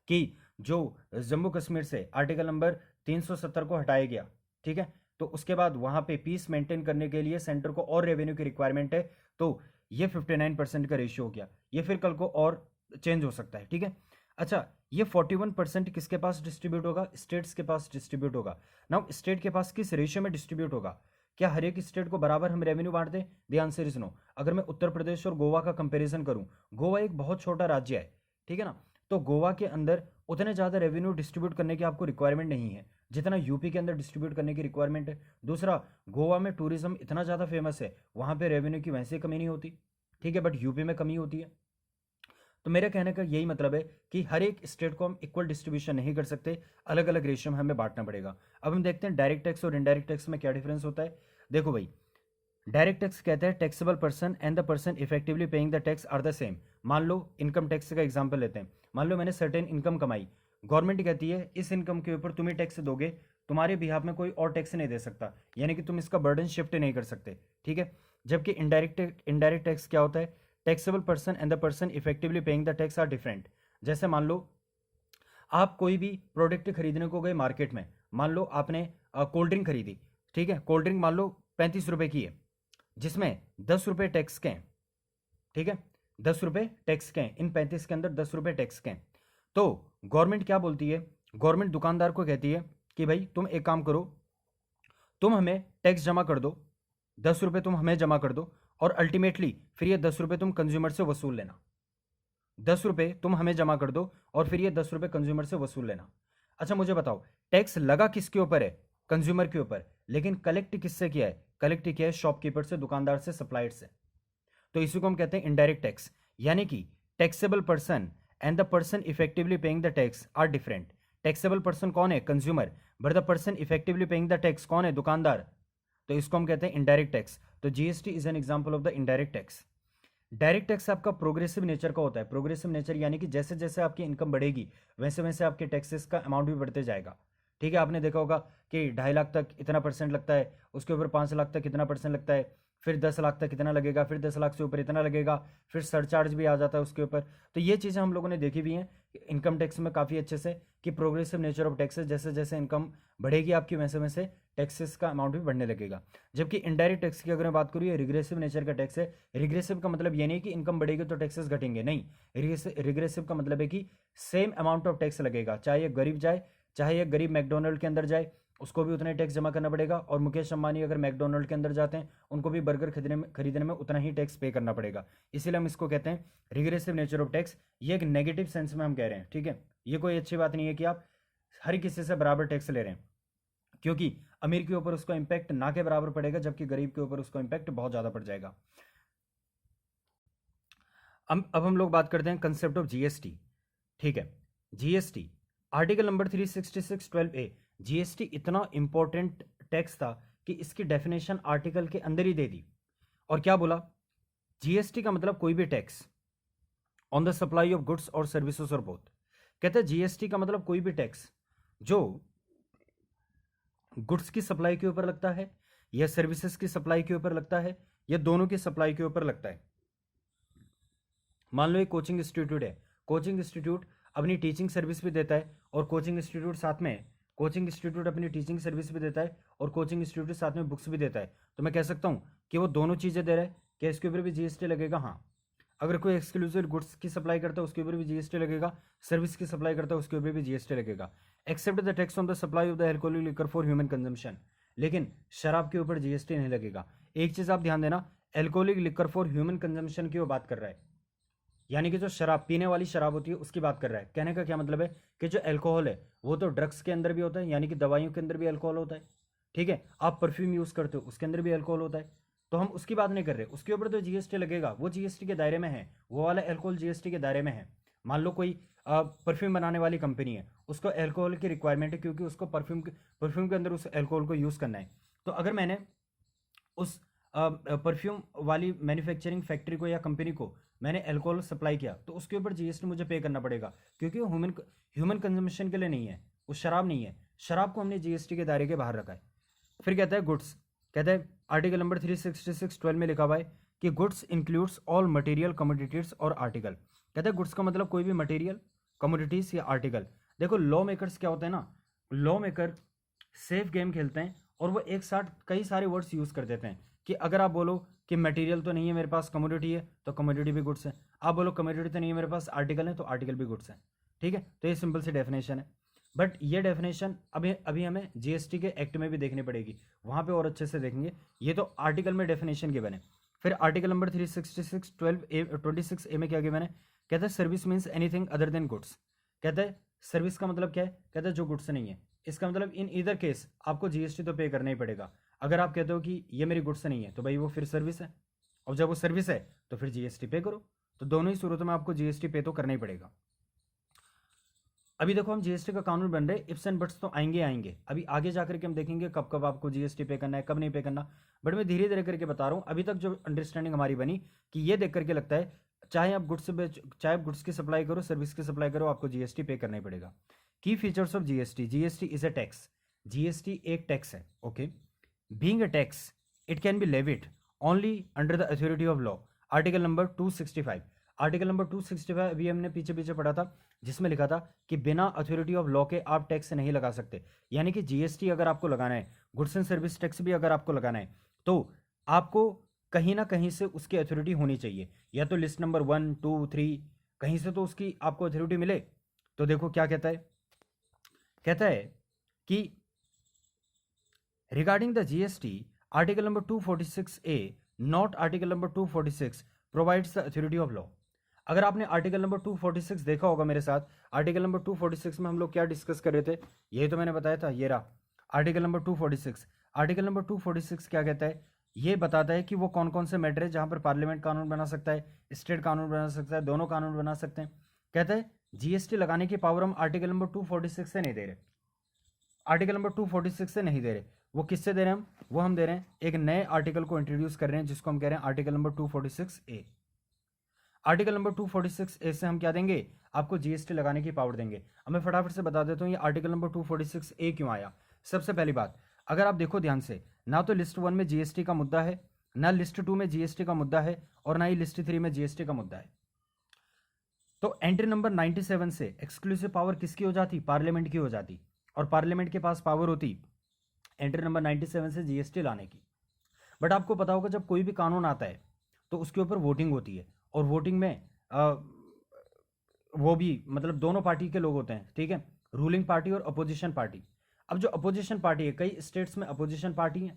कि जो जम्मू कश्मीर से आर्टिकल नंबर 370 को हटाया गया, ठीक है, तो उसके बाद वहां पे पीस मेंटेन करने के लिए सेंटर को और रेवेन्यू की रिक्वायरमेंट है, तो ये 59% का रेशियो हो गया। ये फिर कल को और चेंज हो सकता है, ठीक है। अच्छा, ये 41% किसके पास डिस्ट्रीब्यूट होगा, स्टेट्स के पास डिस्ट्रीब्यूट होगा। नाउ स्टेट के पास किस रेशियो में डिस्ट्रीब्यूट होगा, क्या हर एक स्टेट को बराबर हम रेवेन्यू बांट दें? The answer is no. अगर मैं उत्तर प्रदेश और गोवा का कंपैरिजन करूं, गोवा एक बहुत छोटा राज्य है, ठीक है ना, तो गोवा के अंदर उतने ज़्यादा रेवेन्यू डिस्ट्रीब्यूट करने की आपको रिक्वायरमेंट नहीं है जितना यूपी के अंदर डिस्ट्रीब्यूट करने की रिक्वायरमेंट है। दूसरा, गोवा में टूरिज्म इतना ज़्यादा फेमस है, वहाँ पे रेवेन्यू की वैसे कमी नहीं होती, ठीक है, बट यूपी में कमी होती है। तो मेरे कहने का यही मतलब है कि हर एक स्टेट को हम इक्वल डिस्ट्रीब्यूशन नहीं कर सकते, अलग अलग रेशियो में हमें बांटना पड़ेगा। अब हम देखते हैं डायरेक्ट टैक्स और इनडायरेक्ट टैक्स में क्या डिफरेंस होता है। देखो भाई, डायरेक्ट टैक्स कहता है taxable person and the person effectively paying the tax are the same. मान लो इनकम टैक्स का एग्जांपल लेते हैं, मान लो मैंने सर्टेन इनकम कमाई, गवर्नमेंट कहती है इस इनकम के ऊपर तुम ही टैक्स दोगे, तुम्हारे बिहाफ में कोई और टैक्स नहीं दे सकता, यानी कि तुम इसका बर्डन शिफ्ट नहीं कर सकते, ठीक है। जबकि इनडायरेक्ट टैक्स क्या होता है, taxable person and the person effectively paying the tax are different. जैसे मान लो आप कोई भी प्रोडक्ट खरीदने को गए मार्केट में, मान लो आपने कोल्ड ड्रिंक खरीदी, ठीक है, कोल्ड ड्रिंक मान लो 35 रुपए की है, जिसमें 10 रुपए टैक्स के हैं, ठीक है, 10 रुपए टैक्स के हैं, इन 35 के अंदर 10 रुपए टैक्स के हैं। तो गवर्नमेंट क्या बोलती है, गवर्नमेंट दुकानदार को कहती है कि भाई तुम एक काम करो, तुम हमें टैक्स जमा कर दो, 10 रुपए तुम हमें जमा कर दो, और अल्टीमेटली फिर ये 10 रुपए तुम कंज्यूमर से वसूल लेना। 10 रुपए तुम हमें जमा कर दो और फिर ये 10 रुपए कंज्यूमर से वसूल लेना। अच्छा मुझे बताओ, टैक्स लगा किसके ऊपर है, कंज्यूमर के ऊपर, लेकिन कलेक्ट किससे किया है, कलेक्ट किया है शॉपकीपर से, दुकानदार से, सप्लायर से। तो इसी को हम कहते हैं इनडायरेक्ट टैक्स, यानी कि taxable person and the person effectively paying the tax are different. Taxable person कौन है, consumer, but the person effectively paying the tax कौन है, दुकानदार। तो इसको हम कहते हैं इनडायरेक्ट टैक्स। तो GST is an example of the indirect tax. Direct tax आपका प्रोग्रेसिव नेचर का होता है, प्रोग्रेसिव नेचर यानी कि जैसे जैसे आपकी इनकम बढ़ेगी वैसे वैसे आपके टैक्सेस का अमाउंट भी बढ़ते जाएगा, ठीक है। आपने देखा होगा कि 2.5 लाख तक इतना परसेंट लगता है, उसके ऊपर 5 लाख तक कितना परसेंट लगता है, फिर 10 लाख तक कितना लगेगा, फिर 10 लाख से ऊपर इतना लगेगा, फिर सरचार्ज भी आ जाता है उसके ऊपर। तो ये चीज़ें हम लोगों ने देखी भी हैं इनकम टैक्स में काफ़ी अच्छे से, कि प्रोग्रेसिव नेचर ऑफ टैक्सेस, जैसे जैसे इनकम बढ़ेगी आपकी वैसे वैसे टैक्सेस का अमाउंट भी बढ़ने लगेगा। जबकि इनडायरेक्ट टैक्स की अगर मैं बात करूँ, ये रिग्रेसिव नेचर का टैक्स है। रिग्रेसिव का मतलब ये नहीं कि इनकम बढ़ेगी तो टैक्सेस घटेंगे, नहीं। रिग्रेसिव का मतलब है कि सेम अमाउंट ऑफ टैक्स लगेगा, चाहे ये गरीब जाए, चाहे ये गरीब मैकडोनल्ड के अंदर जाए, उसको भी उतना ही टैक्स जमा करना पड़ेगा, और मुकेश अंबानी अगर मैकडोनल्ड के अंदर जाते हैं उनको भी बर्गर खरीदने में उतना ही टैक्स पे करना पड़ेगा। इसीलिए हम इसको कहते हैं रिग्रेसिव नेचर ऑफ टैक्स। ये एक नेगेटिव सेंस में हम कह रहे हैं, ठीक है। ये कोई अच्छी बात नहीं है कि आप हर किसी से बराबर टैक्स ले रहे हैं, क्योंकि अमीर के ऊपर उसका इंपैक्ट ना के बराबर पड़ेगा, जबकि गरीब के ऊपर उसका इंपैक्ट बहुत ज़्यादा पड़ जाएगा। अब हम लोग बात करते हैं कंसेप्ट ऑफ जीएसटी, ठीक है। GST article number 366(12)A, GST इतना इंपॉर्टेंट टैक्स था कि इसकी डेफिनेशन आर्टिकल के अंदर ही दे दी। और क्या बोला? जीएसटी का मतलब कोई भी tax on the supply of goods और सर्विसेज और बोथ। कहते हैं जीएसटी का मतलब कोई भी टैक्स जो गुड्स की सप्लाई के ऊपर लगता है या सर्विसेज की सप्लाई के ऊपर लगता है या दोनों की सप्लाई के ऊपर लगता है। मान लो एक कोचिंग इंस्टीट्यूट है, कोचिंग इंस्टीट्यूट अपनी टीचिंग सर्विस भी देता है और कोचिंग इंस्टीट्यूट साथ में कोचिंग इंस्टीट्यूट अपनी टीचिंग सर्विस भी देता है और कोचिंग इंस्टीट्यूट साथ में बुक्स भी देता है। तो मैं कह सकता हूँ कि वो दोनों चीज़ें दे रहा है, क्या इसके ऊपर भी जीएसटी लगेगा? हाँ। अगर कोई एक्सक्लूसिव गुड्स की सप्लाई करता है उसके ऊपर भी जीएसटी लगेगा, सर्विस की सप्लाई करता है उसके ऊपर भी जीएसटी लगेगा, except the tax on the supply of the alcoholic liquor for human consumption. लेकिन शराब के ऊपर जीएसटी नहीं लगेगा। एक चीज़ आप ध्यान देना, alcoholic liquor for human consumption की वो बात कर रहा है, यानी कि जो शराब पीने वाली शराब होती है उसकी बात कर रहा है। कहने का क्या मतलब है कि जो अल्कोहल है वो तो ड्रग्स के अंदर भी होता है, यानी कि दवाइयों के अंदर भी अल्कोहल होता है, ठीक है। आप परफ्यूम यूज़ करते हो उसके अंदर भी अल्कोहल होता है, तो हम उसकी बात नहीं कर रहे, उसके ऊपर तो जीएसटी लगेगा, वो जीएसटी के दायरे में है, वो वाला अल्कोहल जीएसटी के दायरे में है। मान लो कोई परफ्यूम बनाने वाली कंपनी है, उसको अल्कोहल की रिक्वायरमेंट है क्योंकि उसको परफ्यूम के अंदर उस अल्कोहल को यूज़ करना है। तो अगर मैंने उस परफ्यूम वाली मैन्युफैक्चरिंग फैक्ट्री को या कंपनी को मैंने अल्कोहल सप्लाई किया तो उसके ऊपर जीएसटी मुझे पे करना पड़ेगा, क्योंकि वो ह्यूमन कंजम्पशन के लिए नहीं है, वो शराब नहीं है। शराब को हमने जीएसटी के दायरे के बाहर रखा है। फिर कहता है गुड्स, कहता है आर्टिकल नंबर 366(12) में लिखा हुआ है कि goods includes all material commodities और आर्टिकल। कहता है गुड्स का मतलब कोई भी मटेरियल, कमोडिटीज या आर्टिकल। देखो लॉ मेकर्स क्या होते हैं ना, लॉ मेकर सेफ गेम खेलते हैं और वो एक साथ कई सारे वर्ड्स यूज़ कर देते हैं कि अगर आप बोलो कि मटेरियल तो नहीं है मेरे पास, कमोडिटी है तो कमोडिटी भी गुड्स है। आप बोलो कमोडिटी तो नहीं है मेरे पास, आर्टिकल है तो आर्टिकल भी गुड्स है, ठीक है। तो ये सिंपल सी डेफिनेशन है। बट ये डेफिनेशन अभी हमें जीएसटी के एक्ट में भी देखनी पड़ेगी, वहाँ पे और अच्छे से देखेंगे। ये तो आर्टिकल में डेफिनेशन गिवन है। फिर आर्टिकल नंबर 366(12)(26)(a) में क्या गिवन है? कहता है service means anything other than goods. कहता है सर्विस का मतलब क्या है? कहता है जो गुड्स नहीं है। इसका मतलब इन ईदर केस आपको जीएसटी तो पे करना ही पड़ेगा। अगर आप कहते हो कि ये मेरी गुड्स नहीं है तो भाई वो फिर सर्विस है, और जब वो सर्विस है तो फिर जीएसटी पे करो। तो दोनों ही सूरतों में आपको जीएसटी पे तो करना ही पड़ेगा। अभी देखो हम जीएसटी का कानून बन रहे, इफ्स एंड बट्स तो आएंगे। अभी आगे जाकर के हम देखेंगे कब कब आपको जीएसटी पे करना है, कब नहीं पे करना। बट मैं धीरे धीरे करके बता रहा हूँ। अभी तक जो अंडरस्टैंडिंग हमारी बनी कि ये देख करके लगता है चाहे आप गुड्स की सप्लाई करो, सर्विस की सप्लाई करो, आपको जीएसटी पे करना ही पड़ेगा। की features of GST, GST is a tax. GST एक टैक्स है, okay. Being a tax it can be levied only under the authority of law. Article number 265, article number 265 अभी हमने पीछे पीछे पढ़ा था, जिसमें लिखा था कि बिना अथॉरिटी ऑफ लॉ के आप टैक्स नहीं लगा सकते। यानी कि जीएसटी अगर आपको लगाना है, गुड्स एंड सर्विस टैक्स भी अगर आपको लगाना है, तो आपको कहीं ना कहीं से उसकी अथॉरिटी होनी चाहिए, या तो लिस्ट नंबर 1, 2, 3 कहीं से तो उसकी आपको अथॉरिटी मिले। तो देखो क्या कहता है, कहता है कि regarding the GST article number 246A not article number 246 provides the authority of law. अगर आपने आर्टिकल नंबर 246 देखा होगा मेरे साथ, आर्टिकल नंबर 246 में हम लोग क्या डिस्कस कर रहे थे, यही तो मैंने बताया था। ये रहा आर्टिकल नंबर 246। आर्टिकल नंबर 246 क्या कहता है? ये बताता है कि वो कौन कौन से मैटर है जहां पर पार्लियामेंट कानून बना सकता है, स्टेट कानून बना सकता है, दोनों कानून बना सकते हैं। कहता है जीएसटी लगाने की पावर हम आर्टिकल नंबर 246 से नहीं दे रहे, आर्टिकल नंबर 246 से नहीं दे रहे। वो किससे दे रहे हैं? वो हम दे रहे हैं एक नए आर्टिकल को इंट्रोड्यूस कर रहे हैं, जिसको हम कह रहे हैं article number 246A। Article number 246A से हम क्या देंगे? आपको जीएसटी लगाने की पावर देंगे। अब मैं फटाफट से बता देता हूँ ये आर्टिकल नंबर 246A क्यों आया। सबसे पहली बात, अगर आप देखो ध्यान से, ना तो लिस्ट 1 में जीएसटी का मुद्दा है, ना लिस्ट 2 में जीएसटी का मुद्दा है, और ना ही लिस्ट 3 में जीएसटी का मुद्दा है। तो एंट्री नंबर 97 से एक्सक्लूसिव पावर किसकी हो जाती? पार्लियामेंट की हो जाती, और पार्लियामेंट के पास पावर होती एंट्री नंबर 97 से जीएसटी लाने की। बट आपको पता होगा जब कोई भी कानून आता है तो उसके ऊपर वोटिंग होती है, और वोटिंग में वो भी मतलब दोनों पार्टी के लोग होते हैं, ठीक है, रूलिंग पार्टी और अपोजिशन पार्टी। अब जो अपोजिशन पार्टी है, कई स्टेट्स में अपोजिशन पार्टी है,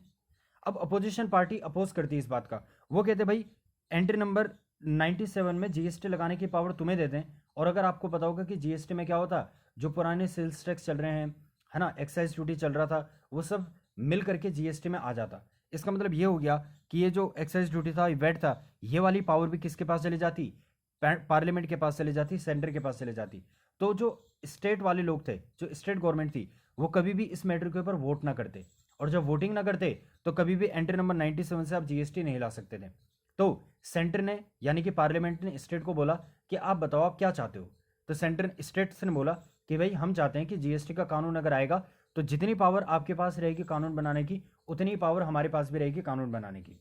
अब अपोजिशन पार्टी अपोज करती है इस बात का। वो कहते हैं भाई एंट्री नंबर 97 में जीएसटी लगाने की पावर तुम्हें देते हैं। और अगर आपको पता होगा कि जीएसटी में क्या होता, जो पुराने सेल्स टैक्स चल रहे हैं, है ना, एक्साइज ड्यूटी चल रहा था, वो सब मिल करके जीएसटी में आ जाता। इसका मतलब ये हो गया कि ये जो एक्साइज ड्यूटी था, वैट था, ये वाली पावर भी किसके पास चली जाती? पार्लियामेंट के पास चली जाती, सेंटर के पास चली जाती। तो जो स्टेट वाले लोग थे, जो स्टेट गवर्नमेंट थी, वो कभी भी इस मैटर के ऊपर वोट ना करते, और जब वोटिंग ना करते तो कभी भी एंट्री नंबर 97 से आप जीएसटी नहीं ला सकते थे। तो सेंटर ने यानी कि पार्लियामेंट ने स्टेट को बोला कि आप बताओ आप क्या चाहते हो। तो सेंटर स्टेट्स ने बोला कि भाई हम चाहते हैं कि जीएसटी का कानून अगर आएगा तो जितनी पावर आपके पास रहेगी कानून बनाने की, उतनी पावर हमारे पास भी रहेगी कानून बनाने की।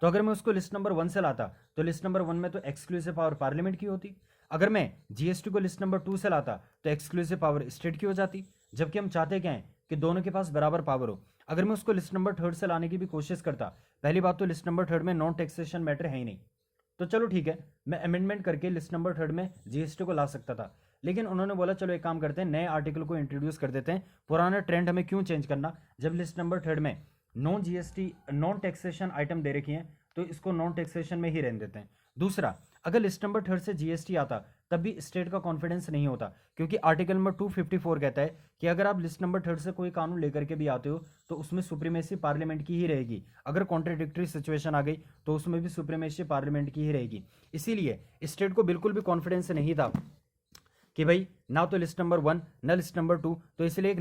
तो अगर मैं उसको लिस्ट नंबर 1 से लाता तो लिस्ट नंबर 1 में तो एक्सक्लूसिव पावर पार्लियामेंट की होती। अगर मैं जीएसटी को लिस्ट नंबर 2 से लाता तो एक्सक्लूसिव पावर स्टेट की हो जाती, जबकि हम चाहते क्या है कि दोनों के पास बराबर पावर हो। अगर मैं उसको लिस्ट नंबर 3 से लाने की भी कोशिश करता, पहली बात तो लिस्ट नंबर 3 में नॉन टैक्सेशन मैटर है ही नहीं, तो चलो ठीक है, मैं अमेंडमेंट करके लिस्ट नंबर 3 में जीएसटी को ला सकता था। लेकिन उन्होंने बोला चलो एक काम करते हैं, नए आर्टिकल को इंट्रोड्यूस कर देते हैं, पुराना ट्रेंड हमें क्यों चेंज करना, जब लिस्ट नंबर 3 में non GST non taxation item दे रखी हैं तो इसको नॉन टैक्सेशन में ही रहने देते हैं। दूसरा, अगर लिस्ट नंबर 3 से जीएसटी आता तब भी स्टेट का कॉन्फिडेंस नहीं होता, क्योंकि आर्टिकल नंबर 254 कहता है कि अगर आप लिस्ट नंबर 3 से कोई कानून लेकर के भी आते हो तो उसमें सुप्रीमेसी पार्लियामेंट की ही रहेगी, अगर कॉन्ट्राडिक्टरी सिचुएशन आ गई तो उसमें भी सुप्रीमेसी पार्लियामेंट की ही रहेगी। इसीलिए स्टेट को बिल्कुल भी कॉन्फिडेंस नहीं था कि भाई ना तो लिस्ट नंबर 1 ना लिस्ट नंबर 2, तो इसलिए एक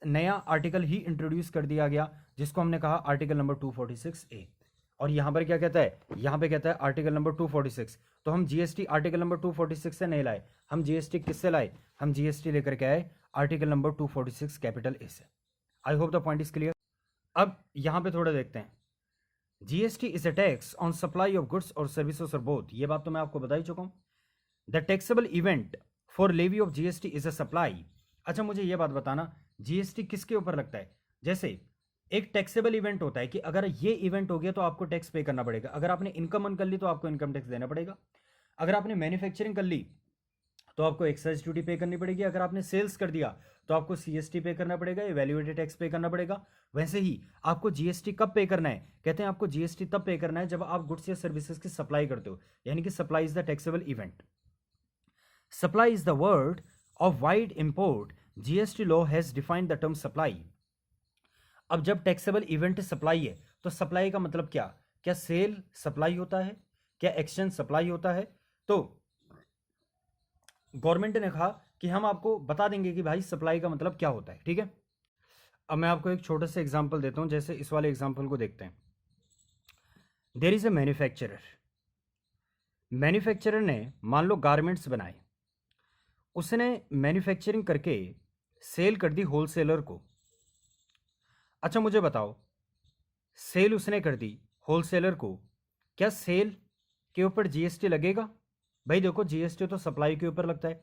नया आर्टिकल ही इंट्रोड्यूस कर दिया गया जिसको हमने कहा आर्टिकल नंबर 246A। और यहां पर क्या कहता है, यहां पे कहता है आर्टिकल नंबर 246। तो हम जीएसटी आर्टिकल नंबर 246 से नहीं लाए, हम जीएसटी किससे लाए, हम जीएसटी लेकर के आए आर्टिकल नंबर 246 कैपिटल ए से। I hope the point is clear. अब यहां पे थोड़ा देखते हैं, GST is a tax on supply of goods और सर्विसेज और बोथ, ये बात तो मैं आपको बता ही चुका हूं। The taxable event for levy of GST is a supply. अच्छा मुझे ये बात बताना, जीएसटी किसके ऊपर लगता है, जैसे एक टैक्सेबल इवेंट होता है कि अगर ये इवेंट हो गया तो आपको टैक्स पे करना पड़ेगा, अगर आपने इनकम अर्न कर ली तो आपको इनकम टैक्स देना पड़ेगा, अगर आपने मैन्युफैक्चरिंग कर ली तो आपको एक्साइज ड्यूटी पे करनी पड़ेगी, अगर आपने सेल्स कर दिया तो आपको सीएसटी पे करना पड़ेगा या वैल्यू एडेड टैक्स पे करना पड़ेगा। वैसे ही आपको जीएसटी कब पे करना है, कहते हैं आपको जीएसटी तब पे करना है जब आप गुड्स या सर्विसेज की सप्लाई करते हो, यानी कि supply is the taxable event. Supply is the word of wide import, GST law has defined the term supply. अब जब टैक्सेबल इवेंट सप्लाई है तो सप्लाई का मतलब क्या, क्या सेल सप्लाई होता है, क्या एक्सचेंज सप्लाई होता है। तो गवर्नमेंट ने कहा कि हम आपको बता देंगे कि भाई सप्लाई का मतलब क्या होता है, ठीक है। अब मैं आपको एक छोटा सा एग्जांपल देता हूं, जैसे इस वाले एग्जांपल को देखते हैं। There is a manufacturer, manufacturer ने मान लो गारमेंट्स बनाए, उसने मैन्युफैक्चरिंग करके सेल कर दी होलसेलर को। अच्छा मुझे बताओ, सेल उसने कर दी होलसेलर को, क्या सेल के ऊपर जीएसटी लगेगा, भाई देखो जीएसटी तो सप्लाई के ऊपर लगता है,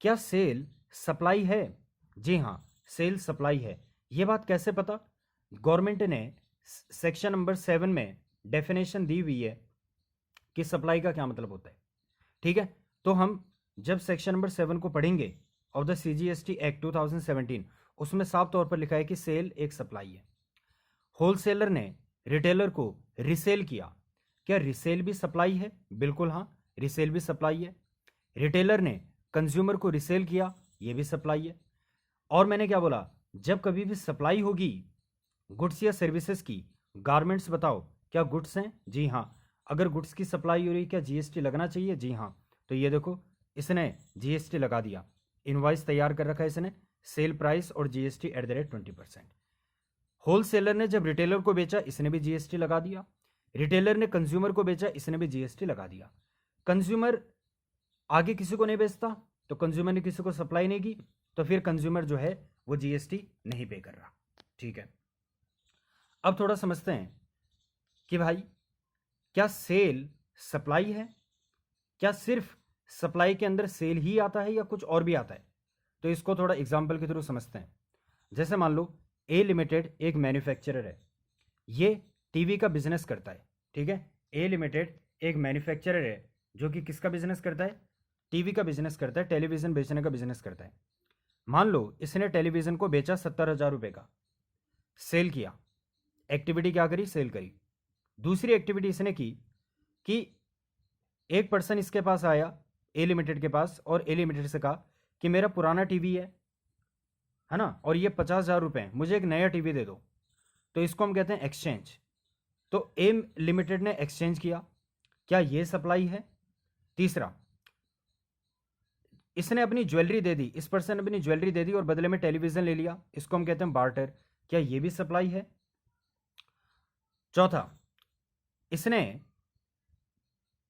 क्या सेल सप्लाई है, जी हाँ सेल सप्लाई है। ये बात कैसे पता, गवर्नमेंट ने सेक्शन नंबर 7 में डेफिनेशन दी हुई है कि सप्लाई का क्या मतलब होता है, ठीक है। तो हम जब सेक्शन नंबर 7 को पढ़ेंगे ऑफ द सीजीएसटी एक्ट 2017, उसमें साफ तौर पर लिखा है कि सेल एक सप्लाई है। होलसेलर ने रिटेलर को रिसेल किया, क्या रिसेल भी सप्लाई है, बिल्कुल हाँ रिसेल भी सप्लाई है। रिटेलर ने कंज्यूमर को रिसेल किया, ये भी सप्लाई है। और मैंने क्या बोला, जब कभी भी सप्लाई होगी गुड्स या सर्विसेज की, गारमेंट्स बताओ क्या गुड्स हैं, जी हाँ। अगर गुड्स की सप्लाई हो रही क्या जीएसटी लगना चाहिए, जी हाँ। तो ये देखो इसने जीएसटी लगा दिया, इनवॉइस तैयार कर रखा है इसने, सेल प्राइस और GST at the rate 20%। Wholesaler ने जब रिटेलर को बेचा इसने भी जीएसटी लगा दिया, रिटेलर ने कंज्यूमर को बेचा इसने भी जीएसटी लगा दिया। कंज्यूमर आगे किसी को नहीं बेचता तो कंज्यूमर ने किसी को सप्लाई नहीं की, तो फिर कंज्यूमर जो है वो जीएसटी नहीं पे कर रहा, ठीक है। अब थोड़ा समझते हैं कि भाई क्या सेल सप्लाई है, क्या सिर्फ सप्लाई के अंदर सेल ही आता है या कुछ और भी आता है। तो इसको थोड़ा एग्जाम्पल के थ्रू समझते हैं। जैसे मान लो ए लिमिटेड एक मैन्युफैक्चरर है, ये टीवी का बिजनेस करता है, ठीक है। ए लिमिटेड एक मैन्युफैक्चरर है जो कि किसका बिजनेस करता है, टीवी का बिजनेस करता है, टेलीविजन बेचने का बिजनेस करता है। मान लो इसने टेलीविजन को बेचा 70,000 रुपये का, सेल किया, एक्टिविटी क्या करी, सेल करी। दूसरी एक्टिविटी इसने की कि एक पर्सन इसके पास आया ए लिमिटेड के पास और ए लिमिटेड से कहा कि मेरा पुराना टीवी है ना, और ये 50,000 रुपये, मुझे एक नया टीवी दे दो। तो इसको हम कहते हैं एक्सचेंज। तो ए लिमिटेड ने एक्सचेंज किया, क्या ये सप्लाई है। तीसरा, इसने अपनी ज्वेलरी दे दी, इस पर्सन ने अपनी ज्वेलरी दे दी और बदले में टेलीविजन ले लिया, इसको हम कहते हैं बार्टर। क्या ये भी सप्लाई है? चौथा, इसने,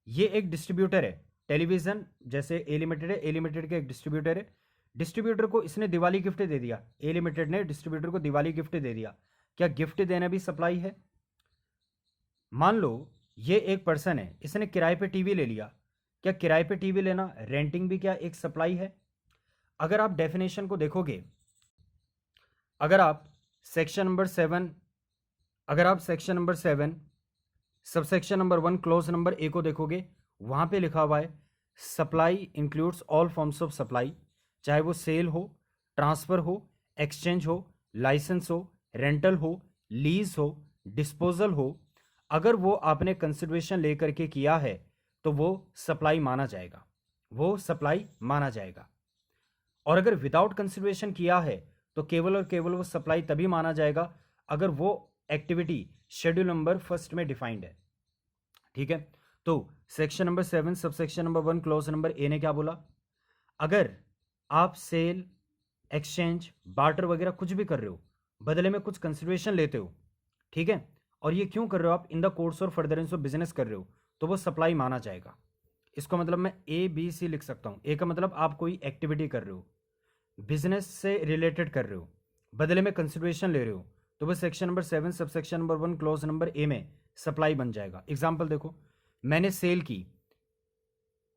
ये एक डिस्ट्रीब्यूटर है, टेलीविजन जैसे ए लिमिटेड है, ए लिमिटेड का एक डिस्ट्रीब्यूटर है, डिस्ट्रीब्यूटर को इसने दिवाली गिफ्ट दे दिया, ए लिमिटेड ने डिस्ट्रीब्यूटर को दिवाली गिफ्ट दे दिया, क्या गिफ्ट देना भी सप्लाई है? मान लो ये एक पर्सन है, इसने किराए पे टीवी ले लिया, क्या किराए पे टीवी लेना, रेंटिंग भी क्या एक सप्लाई है? अगर आप डेफिनेशन को देखोगे, अगर आप सेक्शन नंबर 7, अगर आप section number 7 subsection number 1 close number A को देखोगे, वहां पे लिखा हुआ है supply includes all forms of supply, चाहे वो सेल हो, ट्रांसफर हो, एक्सचेंज हो, लाइसेंस हो, रेंटल हो, लीज हो, डिस्पोजल हो, अगर वो आपने कंसिडरेशन लेकर के किया है तो वो सप्लाई माना जाएगा, वो सप्लाई माना जाएगा। और अगर विदाउट कंसिडरेशन किया है तो केवल और केवल वो सप्लाई तभी माना जाएगा अगर वो एक्टिविटी शेड्यूल नंबर 1 में डिफाइंड है। ठीक है, तो section number 7 subsection number 1 clause number ए ने क्या बोला, अगर आप सेल, एक्सचेंज, बार्टर वगैरह कुछ भी कर रहे हो, बदले में कुछ कंसिडरेशन लेते हो, ठीक है, और ये क्यों कर रहे हो आप, इन द कोर्स और फर्दरेंस ऑफ बिजनेस कर रहे हो, तो वो सप्लाई माना जाएगा। इसको मतलब मैं ए बी सी लिख सकता हूं। ए का मतलब आप कोई एक्टिविटी कर रहे हो, बिजनेस से रिलेटेड कर रहे हो, बदले में कंसिडरेशन ले रहे हो, तो वो section number 7 subsection number 1 clause number A में सप्लाई बन जाएगा। एग्जाम्पल देखो, मैंने सेल की,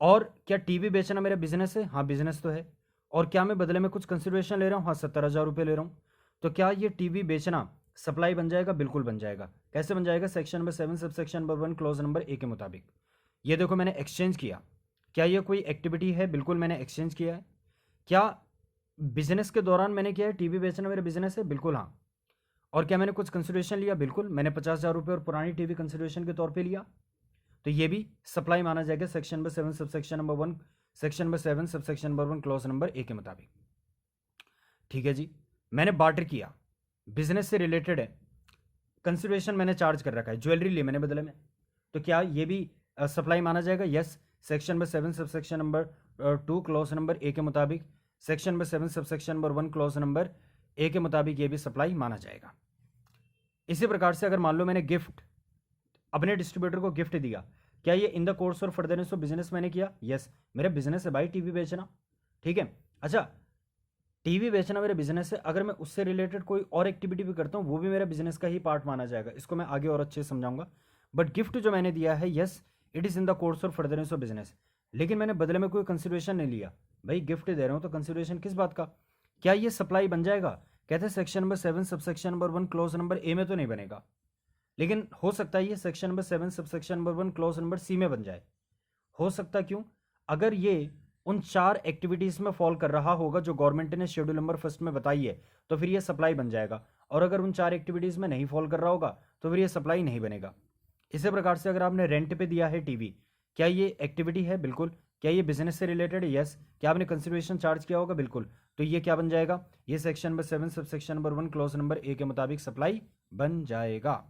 और क्या टीवी बेचना मेरा बिजनेस है? हाँ बिजनेस तो है। और क्या मैं बदले में कुछ कंसिडरेशन ले रहा हूँ? हाँ 70,000 रुपये ले रहा हूँ। तो क्या ये टीवी बेचना सप्लाई बन जाएगा? बिल्कुल बन जाएगा। कैसे बन जाएगा? Section number 7 subsection number 1 clause number ए के मुताबिक। ये देखो मैंने एक्सचेंज किया, क्या ये कोई एक्टिविटी है? बिल्कुल मैंने एक्सचेंज किया है। क्या बिजनेस के दौरान मैंने किया है? टीवी बेचना मेरा बिजनेस है? बिल्कुल हाँ। और क्या मैंने कुछ कंसिडरेशन लिया? बिल्कुल, मैंने 50,000 रुपये और पुरानी टीवी कंसिडरेशन के तौर पे लिया, तो ये भी सप्लाई माना जाएगा section number 7 subsection number 1, section number 7 subsection number 1 clause number ए के मुताबिक। ठीक है जी, मैंने बार्टर किया, बिजनेस से रिलेटेड है, कंसिडरेशन मैंने चार्ज कर रखा है, ज्वेलरी ली मैंने बदले में, तो क्या ये भी सप्लाई माना जाएगा? Yes, section number 7 subsection number 2 clause number ए के मुताबिक, section number 7 subsection number 1 clause number ए के मुताबिक ये भी सप्लाई माना जाएगा। इसी प्रकार से अगर मान लो मैंने गिफ्ट, अपने डिस्ट्रीब्यूटर को गिफ्ट दिया, क्या ये इन द कोर्स और फर्दरेंस ऑफ बिजनेस मैंने किया? यस, मेरा बिजनेस है भाई टीवी बेचना। ठीक है, अच्छा टीवी बेचना मेरा बिजनेस है, अगर मैं उससे रिलेटेड कोई और एक्टिविटी भी करता हूँ वो भी मेरा बिजनेस का ही पार्ट माना जाएगा। इसको मैं आगे और अच्छे से समझाऊंगा। बट गिफ्ट जो मैंने दिया है, yes it is in the course और फर्दरेंस ऑफ बिजनेस, लेकिन मैंने बदले में कोई कंसिडरेशन नहीं लिया। भाई गिफ्ट दे रहा हूँ तो कंसिडरेशन किस बात का, क्या ये सप्लाई बन जाएगा? कहते हैं section number 7 subsection number 1 clause number A में तो नहीं बनेगा, लेकिन हो सकता है ये section number 7 subsection number 1 clause number C में बन जाए। हो सकता क्यों? अगर ये उन 4 एक्टिविटीज में फॉल कर रहा होगा जो गवर्नमेंट ने शेड्यूल नंबर 1 में बताई है, तो फिर ये सप्लाई बन जाएगा। और अगर उन 4 एक्टिविटीज में नहीं फॉल कर रहा होगा तो फिर ये सप्लाई नहीं बनेगा। इसी प्रकार से अगर आपने रेंट पे दिया है टीवी, क्या ये एक्टिविटी है? बिल्कुल। क्या ये बिजनेस से रिलेटेड है? यस। क्या आपने कंसिडरेशन चार्ज किया होगा? बिल्कुल। तो ये क्या बन जाएगा? ये section number 7 subsection number 1 clause number ए के मुताबिक सप्लाई बन जाएगा।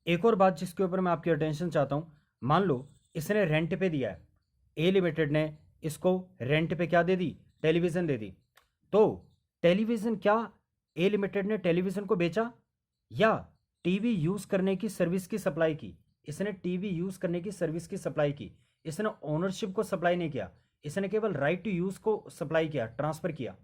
एक और बात जिसके ऊपर मैं आपकी अटेंशन चाहता हूं, मान लो इसने रेंट पे दिया है, ए लिमिटेड ने इसको रेंट पे क्या दे दी? टेलीविजन दे दी। तो टेलीविजन, क्या ए लिमिटेड ने टेलीविजन को बेचा या टीवी यूज करने की सर्विस की सप्लाई की? इसने टीवी यूज करने की सर्विस की सप्लाई की, इसने ओनरशिप को सप्लाई नहीं किया, इसने केवल राइट टू यूज को सप्लाई किया, ट्रांसफर किया।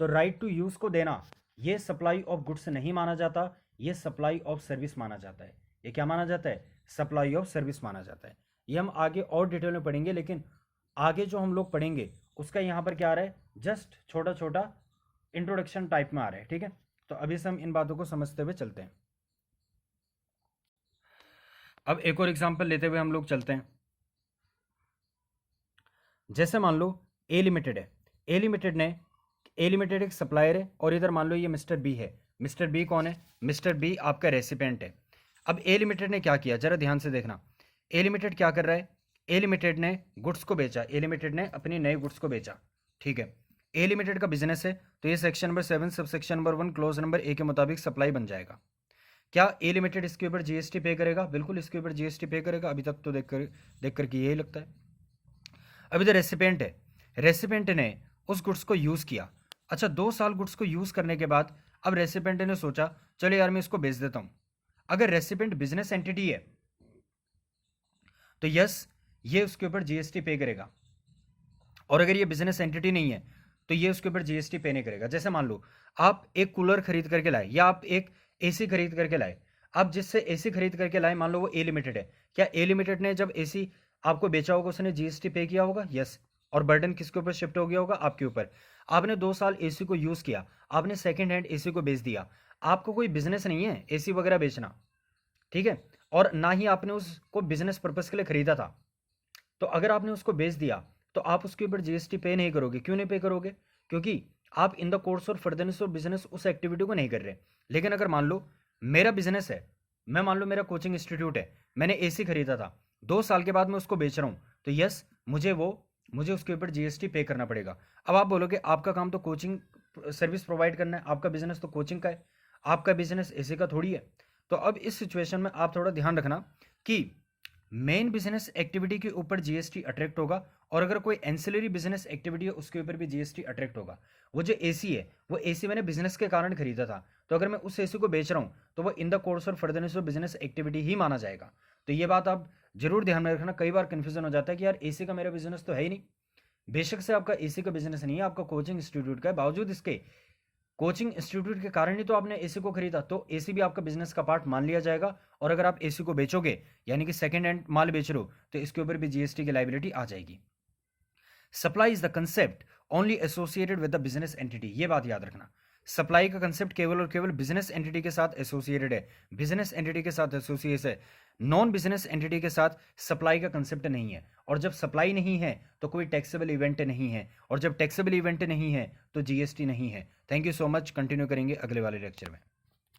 तो राइट टू यूज को देना ये सप्लाई ऑफ गुड्स नहीं माना जाता, ये सप्लाई ऑफ सर्विस माना जाता है। ये क्या माना जाता है? सप्लाई ऑफ सर्विस माना जाता है। ये हम आगे और डिटेल में पढ़ेंगे, लेकिन आगे जो हम लोग पढ़ेंगे उसका यहाँ पर क्या आ रहा है, जस्ट छोटा छोटा इंट्रोडक्शन टाइप में आ रहा है। ठीक है, तो अभी से हम इन बातों को समझते हुए चलते हैं। अब एक और एग्जांपल लेते हुए हम लोग चलते हैं। जैसे मान लो ए लिमिटेड है, ए लिमिटेड एक सप्लायर है, और इधर मान लो ये मिस्टर बी है। मिस्टर बी कौन है? मिस्टर बी आपका रेसिपेंट है। अब ए लिमिटेड ने क्या किया, जरा ध्यान से देखना। ए लिमिटेड क्या कर रहा है? ए लिमिटेड ने गुड्स को बेचा, ए लिमिटेड ने अपने नए गुड्स को बेचा। ठीक है, ए लिमिटेड का बिजनेस है, तो ये section number 7 subsection number 1 close number A के मुताबिक सप्लाई बन जाएगा। क्या ए लिमिटेड इसके ऊपर जीएसटी पे करेगा? बिल्कुल इसके ऊपर जीएसटी पे करेगा। अभी तक तो देख करके यही लगता है। अब इधर रेसिपेंट है, रेसिपेंट ने उस गुड्स को यूज़ किया। अच्छा, 2 साल गुड्स को यूज़ करने के बाद अब रेसिपेंट ने सोचा चलो यार मैं इसको बेच देता हूँ। अगर रेसिपेंट बिजनेस एंटिटी है तो यस, ये उसके ऊपर जीएसटी पे करेगा, और अगर ये बिजनेस एंटिटी नहीं है तो ये उसके ऊपर जीएसटी पे नहीं करेगा। जैसे मान लो आप एक कूलर खरीद करके लाए या आप एक एसी खरीद करके लाए। आप जिससे एसी खरीद करके लाए, मान लो वो ए लिमिटेड है, क्या ए लिमिटेड ने जब एसी आपको बेचा होगा उसने जीएसटी पे किया होगा? यस। और बर्डन किसके ऊपर शिफ्ट हो गया होगा? आपके ऊपर। आपने 2 साल एसी को यूज किया, आपने सेकेंड हैंड एसी को बेच दिया। आपको कोई बिजनेस नहीं है एसी वगैरह बेचना, ठीक है, और ना ही आपने उसको बिजनेस पर्पज के लिए खरीदा था। तो अगर आपने उसको बेच दिया तो आप उसके ऊपर जीएसटी पे नहीं करोगे। क्यों नहीं पे करोगे? क्योंकि आप इन द कोर्स और फर्दरनेस ऑफ बिजनेस उस एक्टिविटी को नहीं कर रहे। लेकिन अगर मान लो मेरा बिजनेस है, मैं मान लो मेरा कोचिंग इंस्टीट्यूट है, मैंने एसी खरीदा था, 2 साल के बाद मैं उसको बेच रहा हूँ, तो यस, मुझे उसके ऊपर जीएसटी पे करना पड़ेगा। अब आप बोलोगे आपका काम तो कोचिंग सर्विस प्रोवाइड करना है, आपका बिजनेस तो कोचिंग का है, आपका बिजनेस एसी का थोड़ी है। तो अब इस सिचुएशन में आप थोड़ा ध्यान रखना कि मेन बिजनेस एक्टिविटी के ऊपर जीएसटी अट्रैक्ट होगा, और अगर कोई एंसिलरी बिजनेस एक्टिविटी है उसके ऊपर भी जीएसटी अट्रैक्ट होगा। वो जो एसी है वो एसी मैंने बिजनेस के कारण खरीदा था, तो अगर मैं उस एसी को बेच रहा हूँ तो वो इन द कोर्स और फर्दरनेस ऑफ बिजनेस एक्टिविटी ही माना जाएगा। तो ये बात आप जरूर ध्यान में रखना। कई बार कंफ्यूजन हो जाता है कि यार एसी का मेरा बिजनेस तो है ही नहीं। बेशक से आपका एसी का बिजनेस नहीं है, आपका कोचिंग इंस्टीट्यूट का है, बावजूद इसके कोचिंग इंस्टीट्यूट के कारण ही तो आपने एसी को खरीदा, तो एसी भी आपका बिजनेस का पार्ट मान लिया जाएगा। और अगर आप एसी को बेचोगे यानी कि सेकंड हैंड माल बेच रहे हो तो इसके ऊपर भी जीएसटी की लायबिलिटी आ जाएगी। Supply is the concept only associated with the business entity, ये बात याद रखना। सप्लाई का कंसेप्ट केवल और केवल बिजनेस एंटिटी के साथ एसोसिएटेड है, बिजनेस एंटिटी के साथ एसोसिएट है। नॉन बिजनेस एंटिटी के साथ सप्लाई का कंसेप्ट नहीं है। और जब सप्लाई नहीं है तो कोई टैक्सेबल इवेंट नहीं है, और जब टैक्सेबल इवेंट नहीं है तो जीएसटी नहीं है। Thank you so much. Continue करेंगे अगले वाले लेक्चर में।